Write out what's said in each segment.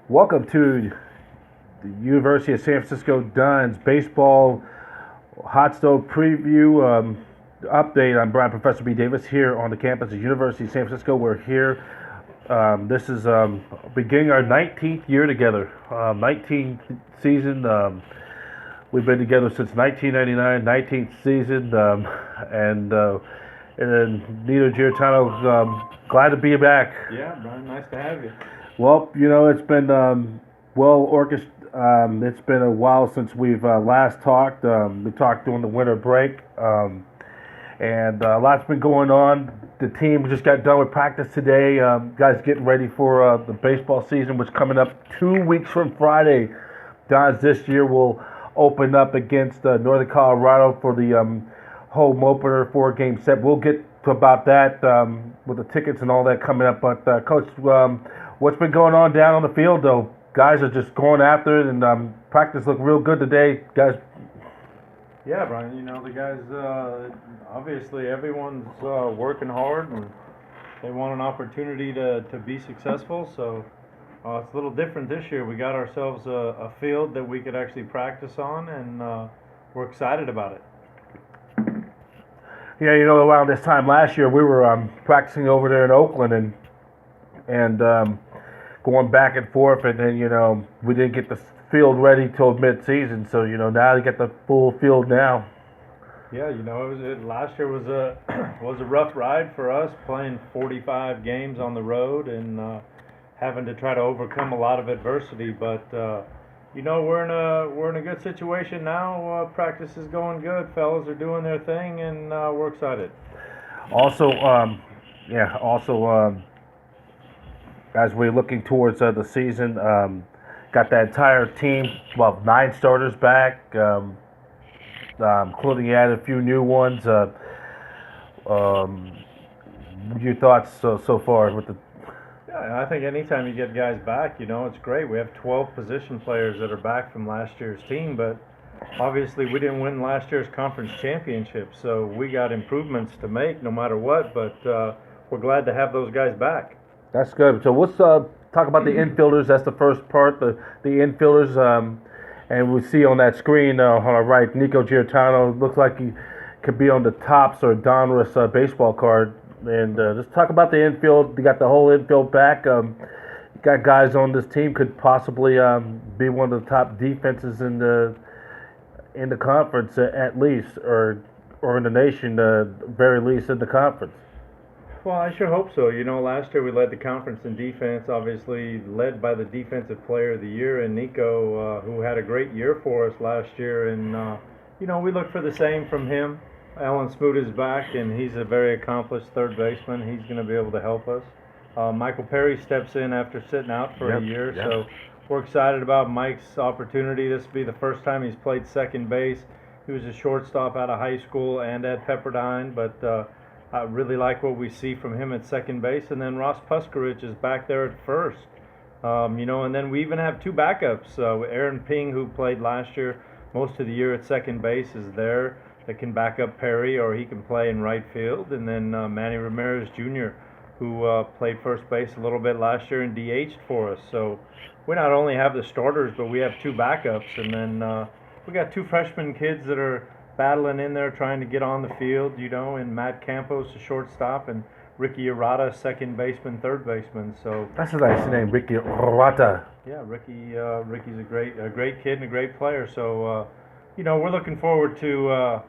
Welcome to the University of San Francisco Dons Baseball Hot Stove Preview Update. I'm Brian Professor B. Davis here on the campus of University of San Francisco. We're here. This is beginning our 19th year together, 19th season. We've been together since 1999, 19th season, and Nino Giarratano, glad to be back. Yeah, Brian, nice to have you. Well, it's been well orchestrated. It's been a while since we've last talked. We talked during the winter break, and a lot's been going on. The team just got done with practice today. Guys getting ready for the baseball season, which is coming up 2 weeks from Friday. Dons this year will open up against Northern Colorado for the home opener 4-game set. We'll get to about that with the tickets and all that coming up. But Coach, what's been going on down on the field though? Guys are just going after it, and practice looked real good today, guys. Yeah, Brian. The guys. Obviously, everyone's working hard, and they want an opportunity to be successful. So it's a little different this year. We got ourselves a field that we could actually practice on, and we're excited about it. Yeah, around this time last year, we were practicing over there in Oakland, and going back and forth, and then we didn't get the field ready till mid-season. So now they get the full field now. Yeah, last year was a was a rough ride for us, playing 45 games on the road and having to try to overcome a lot of adversity. But we're in a good situation now. Practice is going good. Fellas are doing their thing, and we're excited. Also, as we're looking towards the season, got that entire team, 9 starters back, including you added a few new ones. Your thoughts so far with the? Yeah, I think anytime you get guys back, it's great. We have 12 position players that are back from last year's team, but obviously we didn't win last year's conference championship, so we got improvements to make no matter what. But we're glad to have those guys back. That's good. So let's talk about the infielders. That's the first part. The infielders, and we see on that screen on our right, Nino Giarratano. Looks like he could be on the Topps or Donruss baseball card. And let's talk about the infield. You got the whole infield back. You got guys on this team could possibly be one of the top defenses in the conference at least, or in the nation, very least in the conference. Well, I sure hope so. Last year we led the conference in defense, obviously led by the Defensive Player of the Year and Nico, who had a great year for us last year. And, we look for the same from him. Alan Smoot is back, and he's a very accomplished third baseman. He's going to be able to help us. Michael Perry steps in after sitting out for a year, so we're excited about Mike's opportunity. This will be the first time he's played second base. He was a shortstop out of high school and at Pepperdine, but I really like what we see from him at second base. And then Ross Puskarich is back there at first. And then we even have 2 backups. Aaron Ping, who played last year most of the year at second base, is there that can back up Perry, or he can play in right field. And then Manny Ramirez Jr., who played first base a little bit last year and DH'd for us. So we not only have the starters, but we have 2 backups. And then we got 2 freshman kids that are battling in there trying to get on the field, and Matt Campos, a shortstop, and Ricky Arata, second baseman, third baseman. So that's a nice name, Ricky Arata. Yeah, Ricky's a great kid and a great player. So we're looking forward to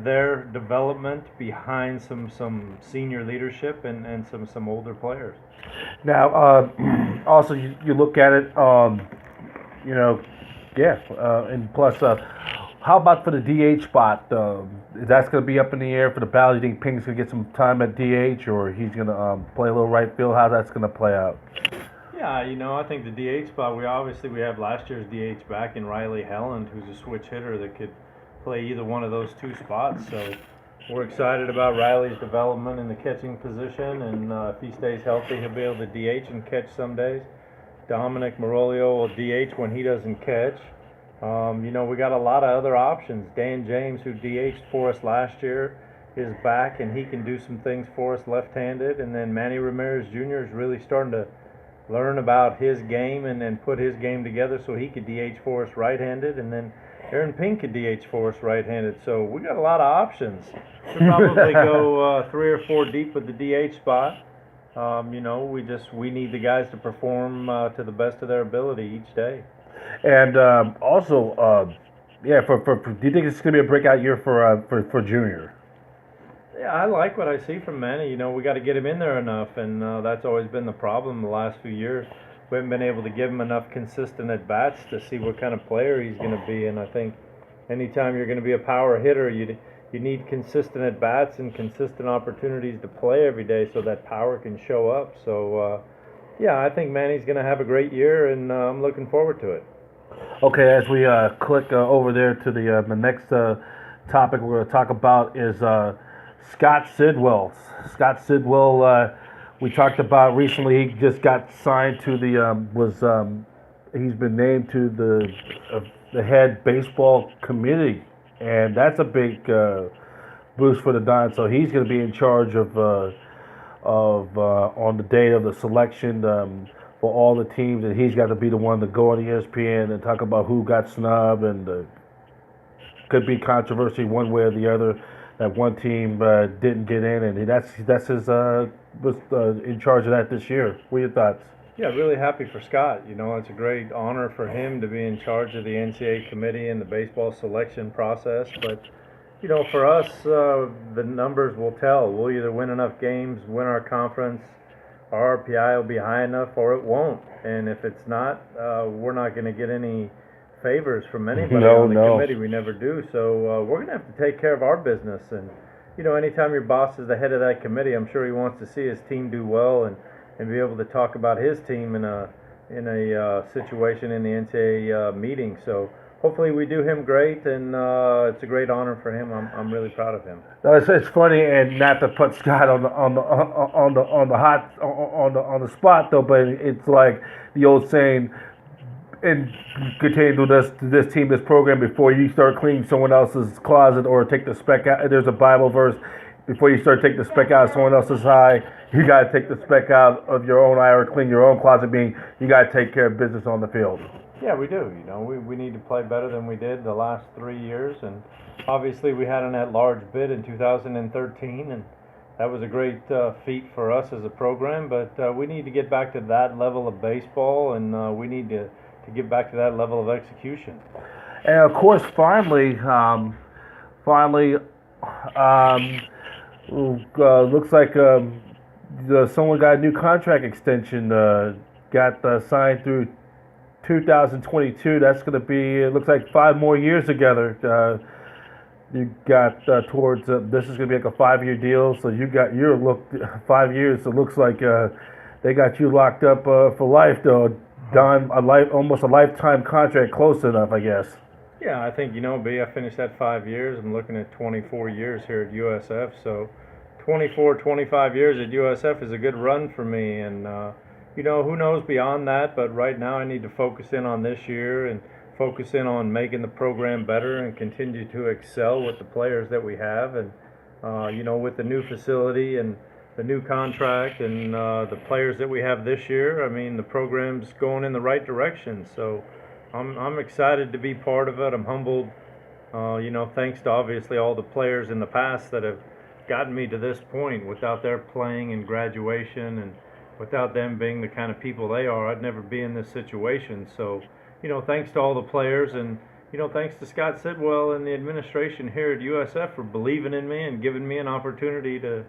their development behind some senior leadership and some older players. Now, also you look at it, and plus. How about for the DH spot? That's going to be up in the air for the ballot. You think Ping's going to get some time at DH, or he's going to play a little right field? How's that's going to play out? Yeah, I think the DH spot, we have last year's DH back in Riley Helland, who's a switch hitter that could play either one of those 2 spots. So we're excited about Riley's development in the catching position, and if he stays healthy, he'll be able to DH and catch some days. Dominic Marolio will DH when he doesn't catch. We got a lot of other options. Dan James, who DH'd for us last year, is back, and he can do some things for us left-handed. And then Manny Ramirez Jr. is really starting to learn about his game and then put his game together so he could DH for us right-handed, and then Aaron Pink could DH for us right-handed. So we got a lot of options. We probably go 3 or 4 deep with the DH spot. We need the guys to perform to the best of their ability each day. And also, yeah, do you think it's going to be a breakout year for Junior? Yeah, I like what I see from Manny. We got to get him in there enough, and that's always been the problem the last few years. We haven't been able to give him enough consistent at bats to see what kind of player he's going to be. And I think anytime you're going to be a power hitter, you need consistent at bats and consistent opportunities to play every day so that power can show up. So, yeah, I think Manny's going to have a great year, and I'm looking forward to it. Okay, as we click over there to the next topic we're going to talk about is Scott Sidwell. Scott Sidwell, we talked about recently. He just got signed to he's been named to the head baseball committee, and that's a big boost for the Dons. So he's going to be in charge of on the day of the selection for all the teams, and he's got to be the one to go on ESPN and talk about who got snubbed, and could be controversy one way or the other that one team didn't get in, and that's his was in charge of that this year. What are your thoughts? Yeah, really happy for Scott. It's a great honor for him to be in charge of the NCAA committee and the baseball selection process. But, for us, the numbers will tell. We'll either win enough games, win our conference, our RPI will be high enough, or it won't. And if it's not, we're not going to get any favors from anybody on the committee. We never do. So we're going to have to take care of our business. And, anytime your boss is the head of that committee, I'm sure he wants to see his team do well and be able to talk about his team in a situation in the NCAA meeting. So hopefully we do him great, and it's a great honor for him. I'm really proud of him. It's funny, and not to put Scott on the spot though, but it's like the old saying, and continue to do this team, this program, before you start cleaning someone else's closet or take the speck out. There's a Bible verse: before you start taking the speck out of someone else's eye, you got to take the speck out of your own eye or clean your own closet. Being you got to take care of business on the field. Yeah, we do. We need to play better than we did the last 3 years, and obviously we had an at-large bid in 2013, and that was a great feat for us as a program. But we need to get back to that level of baseball, and we need to get back to that level of execution. And of course, finally, looks like someone got a new contract extension. Got signed through 2022. That's going to be. It looks like 5 more years together. You got towards. This is going to be like a 5-year deal. So you got your 5 years. It looks like they got you locked up for life, though. Done almost a lifetime contract, close enough, I guess. Yeah, I think B. I finished that 5 years. I'm looking at 24 years here at USF. So 25 years at USF is a good run for me, and who knows beyond that. But right now, I need to focus in on this year and focus in on making the program better and continue to excel with the players that we have, and with the new facility and the new contract and the players that we have this year. I mean, the program's going in the right direction. So I'm excited to be part of it. I'm humbled, thanks to obviously all the players in the past that have gotten me to this point. Without their playing and graduation, and without them being the kind of people they are, I'd never be in this situation. So, thanks to all the players, and thanks to Scott Sidwell and the administration here at USF for believing in me and giving me an opportunity to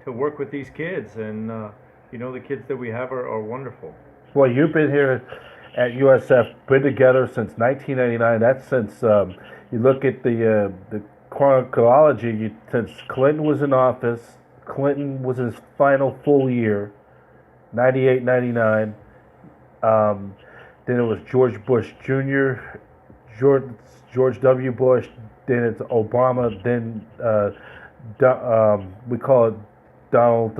work with these kids. And the kids that we have are wonderful. Well, you've been here at USF, been together since 1999. That's since you look at the chronology. Since Clinton was in office, Clinton was his final full year, 98, 99. Then it was George Bush Jr., George W. Bush. Then it's Obama. Then we call it Donald,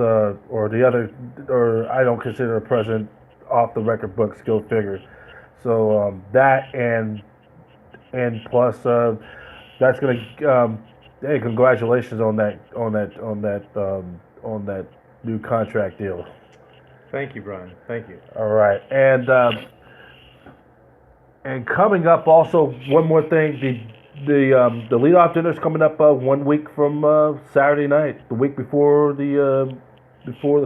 or the other, or I don't consider a president off the record books. Go figure. So that and plus that's gonna. Hey, congratulations on that new contract deal. Thank you, Brian. Thank you. All right, and coming up also one more thing, the leadoff dinner is coming up 1 week from Saturday night, the week before the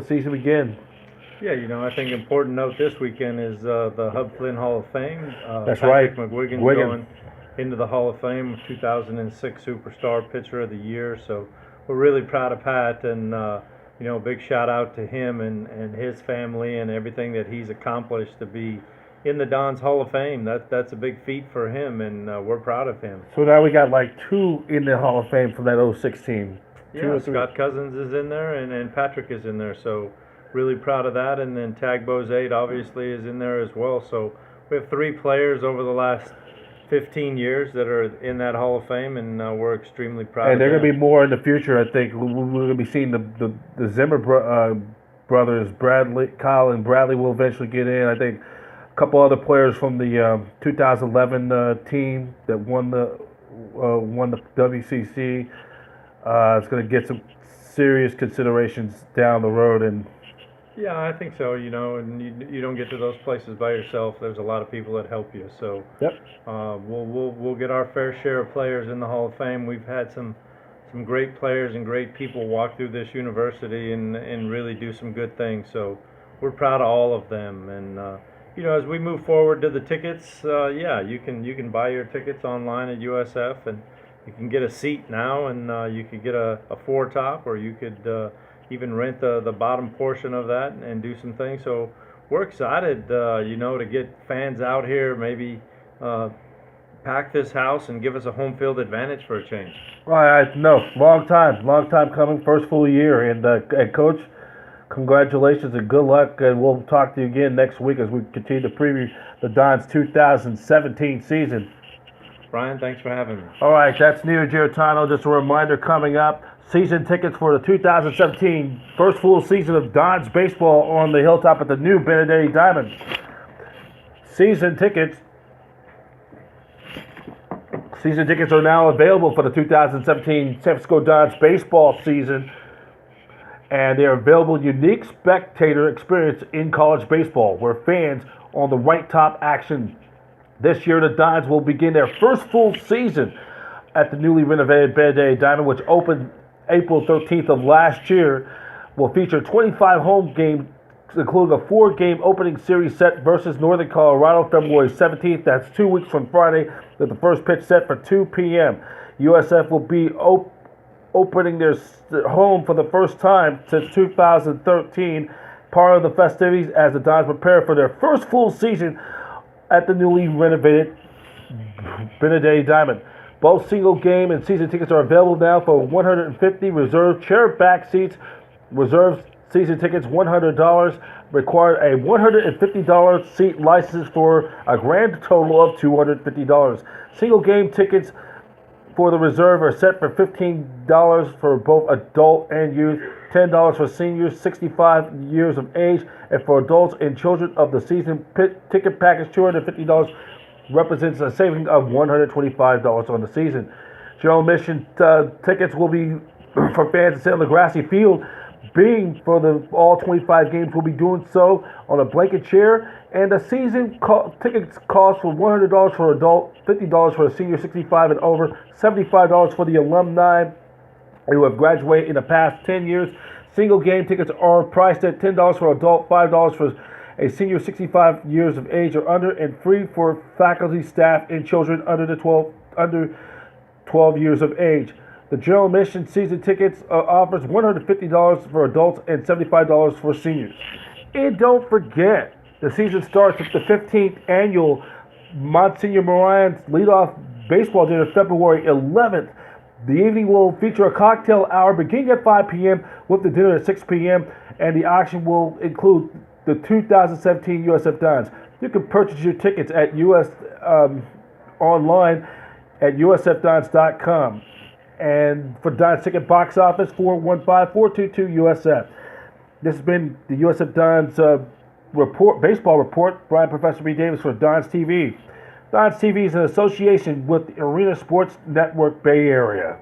season begins. Yeah, I think important note this weekend is the Hub Flynn Hall of Fame. That's Patrick right. McGuigan's Wigan. going into the Hall of Fame, 2006 Superstar Pitcher of the Year. So we're really proud of Pat, and big shout out to him and his family and everything that he's accomplished to be in the Dons Hall of Fame. That's a big feat for him, and we're proud of him. So now we got like two in the Hall of Fame from that '06 team. Yeah, Scott Cousins is in there, and Patrick is in there. So really proud of that. And then Tagbo's 8 obviously is in there as well. So we have 3 players over the last 15 years that are in that Hall of Fame, and we're extremely proud. And there are going to be more in the future. I think we're going to be seeing the Zimmer brothers, Kyle and Bradley will eventually get in. I think a couple other players from the 2011 team that won the WCC is going to get some serious considerations down the road. And yeah, I think so. And you don't get to those places by yourself. There's a lot of people that help you. So yep, we'll get our fair share of players in the Hall of Fame. We've had some great players and great people walk through this university and really do some good things. So we're proud of all of them. And as we move forward to the tickets, you can buy your tickets online at USF, and you can get a seat now, and you could get a 4-top, or you could even rent the bottom portion of that and do some things. So we're excited, to get fans out here, maybe pack this house and give us a home field advantage for a change. Well, no, long time coming, first full year. And Coach, congratulations and good luck. And we'll talk to you again next week as we continue to preview the Dons 2017 season. Brian, thanks for having me. All right, that's Nino Giarratano. Just a reminder coming up, season tickets for the 2017 first full season of Dons Baseball on the hilltop at the new Benedetti Diamond. Season tickets are now available for the 2017 San Francisco Dons Baseball season, and they are available unique spectator experience in college baseball where fans on the right top action. This year, the Dons will begin their first full season at the newly renovated Benedetti Diamond, which opened April 13th of last year. Will feature 25 home games, including a 4-game opening series set versus Northern Colorado, February 17th. That's 2 weeks from Friday, with the first pitch set for 2 p.m. USF will be opening their home for the first time since 2013, part of the festivities as the Dons prepare for their first full season at the newly renovated Benedetti Diamond. Both single game and season tickets are available now for $150. Reserved chair back seats. Reserved season tickets $100. Require a $150 seat license for a grand total of $250. Single game tickets for the reserve are set for $15 for both adult and youth, $10 for seniors 65 years of age, and for adults and children of the season ticket package, $250 represents a saving of $125 on the season. General admission tickets will be for fans to sit on the grassy field. Being for all 25 games, will be doing so on a blanket chair, and the season tickets cost for $100 for adult, $50 for a senior 65 and over, $75 for the alumni who have graduated in the past 10 years. Single game tickets are priced at $10 for adult, $5 for a senior 65 years of age or under, and free for faculty, staff, and children under 12 years of age. The general admission season tickets offers $150 for adults and $75 for seniors. And don't forget, the season starts with the 15th annual Monsignor Moran's leadoff baseball dinner, February 11th. The evening will feature a cocktail hour beginning at 5 p.m. with the dinner at 6 p.m. And the auction will include the 2017 USF Dons. You can purchase your tickets at online at usfdons.com. And for Dons Ticket Box Office, 415-422-USF. This has been the USF Dons baseball report. Brian Professor B. Davis for Dons TV. Dons TV is an association with the Arena Sports Network Bay Area.